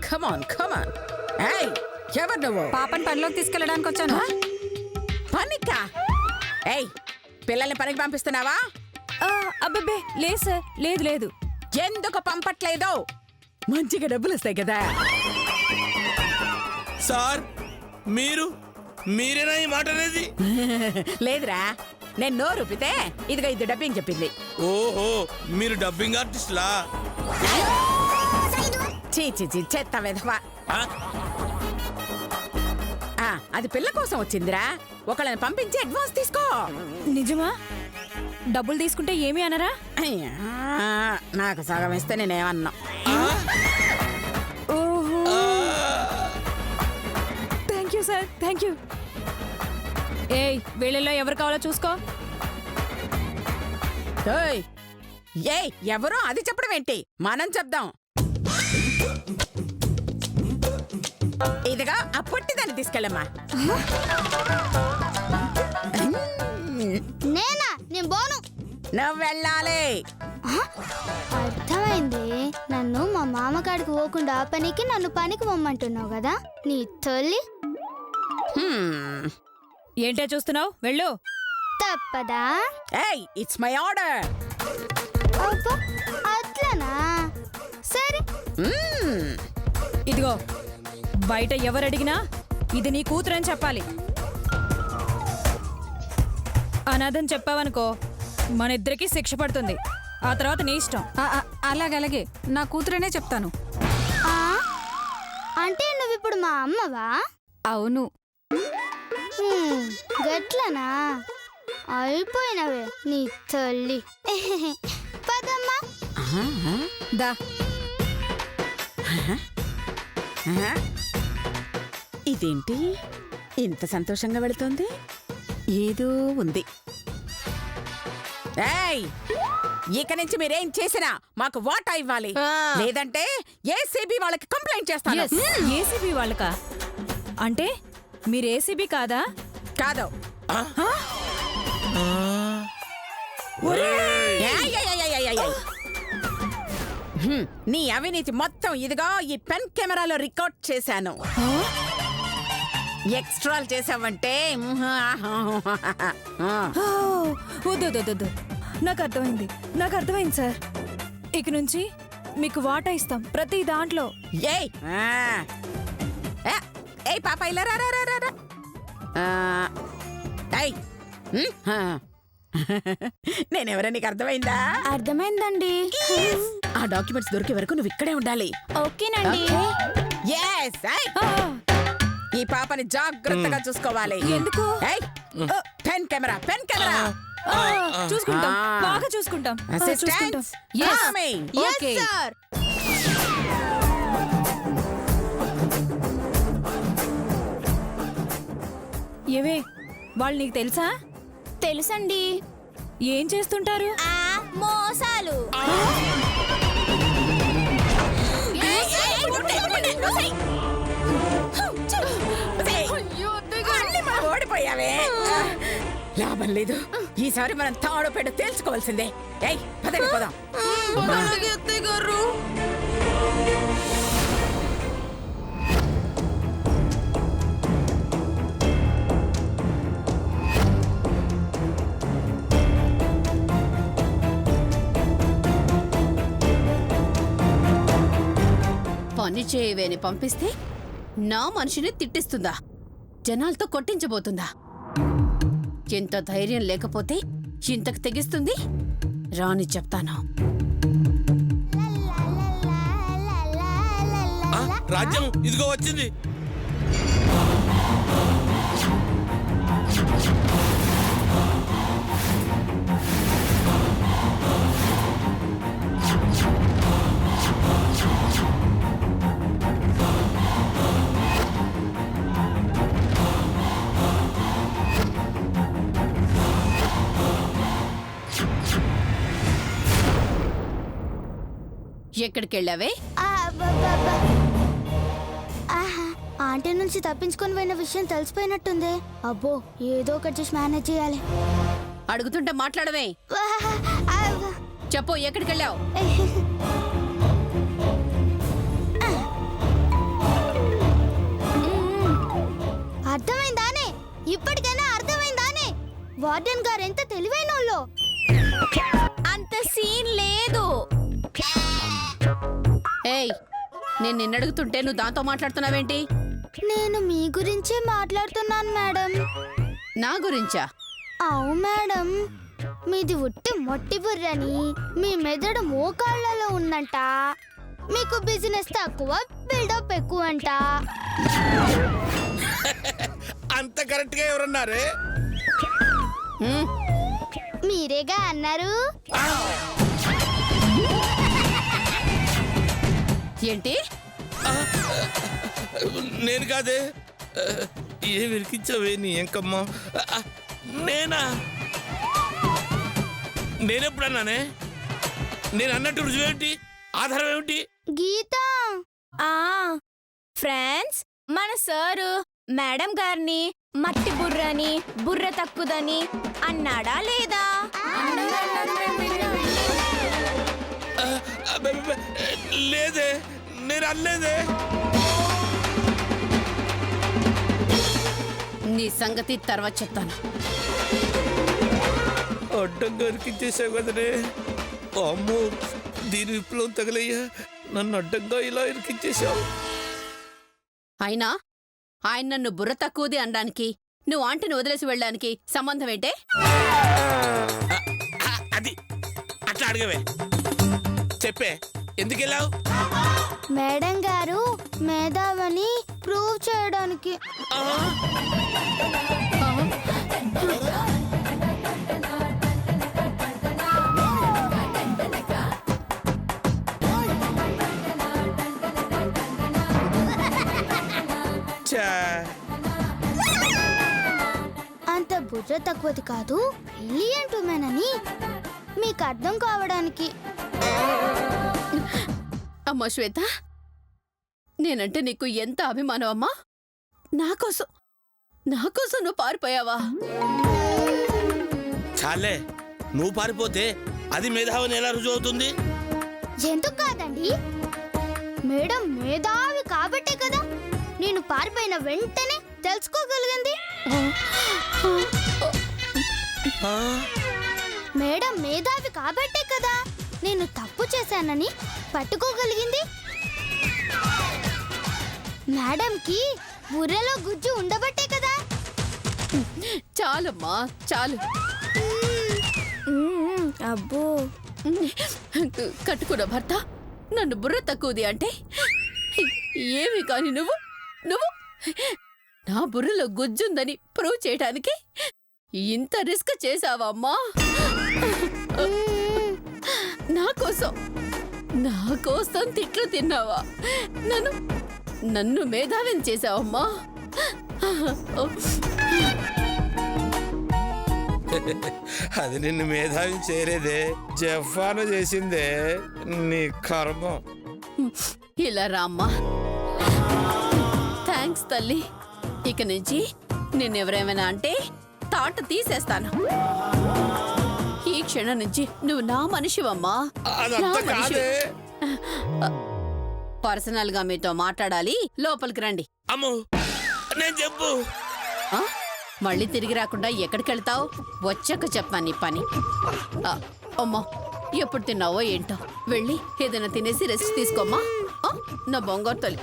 కమాన్ కమాన్. ఏయ్ ఎవరు నువ్వు? పాపని పనిలోకి తీసుకెళ్ళడానికి వచ్చాను. పనికా? ఏయ్ పిల్లల్ని పనికి పంపిస్తున్నావా? అబ్బబ్బే లేదు సార్, లేదు లేదు. ఎందుకు పంపట్లేదు? మంచిగా డబ్బులు వస్తాయి కదా. సార్ మీరేనా ఈ మాట అనేది? లేదురా, నేను నోరూపితే ఇదిగో ఇది డబ్బింగ్ చెప్పింది. ఓహో మీరు డబ్బింగ్ ఆర్టిస్ట్లా? చీ చీ చీ చెత్త విధవా. అది పిల్ల కోసం వచ్చిందిరా. ఒకళ్ళని పంపించి అడ్వాన్స్ తీసుకో. నిజమా? డబ్బులు తీసుకుంటే ఏమి అనరా? అయ్యా, నాకు సగం ఇస్తే నేనేమన్నా. ఓహో thank you sir, thank you. ఏయ్ వీళ్ళలో ఎవరు కావాలో చూసుకో. ఏయ్ ఎవరో అది చెప్పడం ఏంటి? మనం చెప్దాం. ఇదిగా ఆ పొట్టిదాన్ని తీసుకెళ్ళమ్మా. నేనా? నేను పోను. నువ్వు వెళ్ళాలి. అర్థమైంది. నన్ను మా మామకాడికి పోకుండా పనికి నన్ను పనికి పొమ్మంటున్నావు కదా నీ తల్లి. ఏంటే చూస్తున్నావు? వెళ్ళు. తప్పదా? ఏయ్ ఇట్స్ మై ఆర్డర్. అబ్బా అట్లనా? సరే. ఇదిగో బయట ఎవరు అడిగినా ఇది నీ కూతురని చెప్పాలి. అనాథని చెప్పావనుకో మన ఇద్దరికి శిక్ష పడుతుంది. ఆ తర్వాత నీ ఇష్టం. అలాగే నా కూతురనే చెప్తాను. అంటే నువ్వు ఇప్పుడు మా అమ్మవా? అవును. గట్లనా? అయిపోయినవే నీ తల్లి. పదమ్మా. దా. ఇదేంటి ఇంత సంతోషంగా వెళుతోంది? ఏదో ఉంది. ఏయ్ ఇక నుంచి మీరేం చేసినా మాకు వాటా ఇవ్వాలి, లేదంటే ఏసీబీ వాళ్ళకి కంప్లైంట్ చేస్తాను. ఏసీబీ వాళ్ళకా? అంటే మీరు ఏసీబీ కాదా? కాదు. నీ అవినీతి మొత్తం ఇదిగో ఈ పెన్ కెమెరాలో రికార్డ్ చేశాను. ఎక్స్ట్రాల్ చేసావంటే వద్దు. నాకు అర్థమైంది సార్. ఇక నుంచి మీకు వాటా ఇస్తాం ప్రతి దాంట్లో. ఏయ్ ఏయ్ పాప ఇలా రా. నేనెవరో నీకు అర్థమైందా? అర్థమైందండి. ఆ డాక్యుమెంట్స్ దొరికే వరకు నువ్వు ఇక్కడే ఉండాలి. ఓకేనండి. ఈ పాపని జాగ్రత్తగా చూసుకోవాలి. ఎందుకు? పెన్ కెమెరా చూసుకుంటాం, బాగా చూసుకుంటాం. Assistants okay. ఏవే వాళ్ళు నీకు తెలుసా? తెలుసండి. ఏం చేస్తుంటారు? మోసాలు. ఓడిపోయావే. లాభం లేదు, ఈసారి మనం తాడు పెడు తేల్చుకోవాల్సిందే. ఏయ్ పదండి పోదాం. పని చేయవేని పంపిస్తే నా మనిషిని తిట్టిస్తుందా? జనాలతో కొట్టించబోతుందా? ఎంత ధైర్యం లేకపోతే ఇంతకు తెగిస్తుంది? రాని చెప్తాను. రాజ్యం ఇదిగో వచ్చింది. ఎక్కడికెళ్ళావే? ఆంటీ నుంచి తప్పించుకొని పోయిన విషయం తెలిసిపోయినట్టుంది. అబ్బో ఏదో ఒకటి చేసి మేనేజ్ చేయాలి. అడుగుతుంటే మాట్లాడవే. చెప్పు, ఎక్కడికెళ్ళావు? వార్డెన్ గారు ఎంత తెలివైనోళ్ళో. అంత సీన్ లేదు. ఏయ్, నేను నిన్నడుగుతుంటే నువ్వు దాంతో మాట్లాడుతున్నావేంటి? నేను మీ గురించే మాట్లాడుతున్నాను మేడం. నా గురించా? అవు మేడం, మీది ఉట్టి మొట్టి బుర్రని, మీ మెదడు మోకాళ్ళలో ఉందంట, మీకు బిజినెస్ తక్కువ బిల్డప్ ఎక్కువ అంట. అంత కరెక్ట్ గా ఎవరన్నారే? హ్మ్, మీరేగా అన్నారు. ఏంటి? నేను కాదే. ఏం విరికించావే నీ ఎంకమ్మా? నేనా? నేనెప్పుడన్నానే? నేను అన్నట్టు రుజువేంటి? ఆధారం ఏమిటి? గీత, ఫ్రెండ్స్, మన సారు మేడం గారిని మట్టి బుర్రని, బుర్ర తక్కుదని అన్నాడా లేదా? అబ్బబ్బబ్బ, లేదే, నేను అనలేదే. నీ సంగతి తర్వాత చెప్తాను. అడ్డంగా ఇరికించేసావు కదనే. అమ్మో, దీని విప్లవం తగలయ్యా. నన్ను అడ్డంగా ఇలా ఇరికించేసావు. అయినా ఆయన నన్ను బుర్ర తక్కువది అనడానికి, నువ్వు ఆంటీని వదిలేసి వెళ్ళడానికి సంబంధం ఏంటే? అది అట్లా అడగవే. చెప్పే, ఎందుకు వెళ్ళావు? మేడం గారు మేధావని ప్రూవ్ చేయడానికి. అంత బుర్ర తక్కువది కాదు, బ్రిలియంట్ ఉమెన్ అని మీకు అర్థం కావడానికి. అమ్మా శ్వేత, నేనంటే నీకు ఎంత అభిమానం అమ్మా. నాకోసం నువ్వు పారిపోయావా? చాలే, నువ్వు పారిపోతే అది మేధావని ఎలా రుజువు అవుతుంది? ఎందుకు కాదండి, మేడం మేధావి కాబట్టే కదా నేను పారిపోయిన వెంటనే తెలుసుకోగలిగింది. ఆ? మేడం మేధావి కాబట్టే కదా నేను తప్పు చేశానని పట్టుకోగలిగింది. మేడంకి బుర్రలో గుజ్జు ఉండబట్టే కదా. చాలమ్మా, చాలు. అబ్బో, కట్టుకున్న భర్త నన్ను బుర్ర తక్కువది అంటే ఏమి కాని నువ్వు నా బుర్రలో గుజ్జుందని ప్రూవ్ చేయడానికి ఇంత రిస్క్ చేసావా అమ్మా? నా కోసం తిట్లు తిన్నావా? నన్ను మేధావిని చేసావమ్మా. అది నిన్ను మేధావి చేరేదే, జఫాను చేసిందే నీ కర్మం. ఇలా రామ్మా. థ్యాంక్స్ తల్లి. ఇక నుంచి నిన్నెవరేమైనా అంటే తాట తీసేస్తాను. ఈ క్షణం నుంచి నువ్వు నా మనిషివమ్మా. అదంతా కాదే. పర్సనల్ గా మీతో మాట్లాడాలి, లోపలికి రండి. అమ్మో, నేను చెప్పు. ఆ? మళ్ళీ తిరిగి రాకుండా ఎక్కడికి వెళ్తావు? వచ్చాక చెప్పాను నీ పని. అమ్మా, ఎప్పుడు తిన్నావో ఏంటో, వెళ్ళి ఏదైనా తినేసి రెస్ట్ తీసుకోమ్మా. నా బొంగారు తల్లి.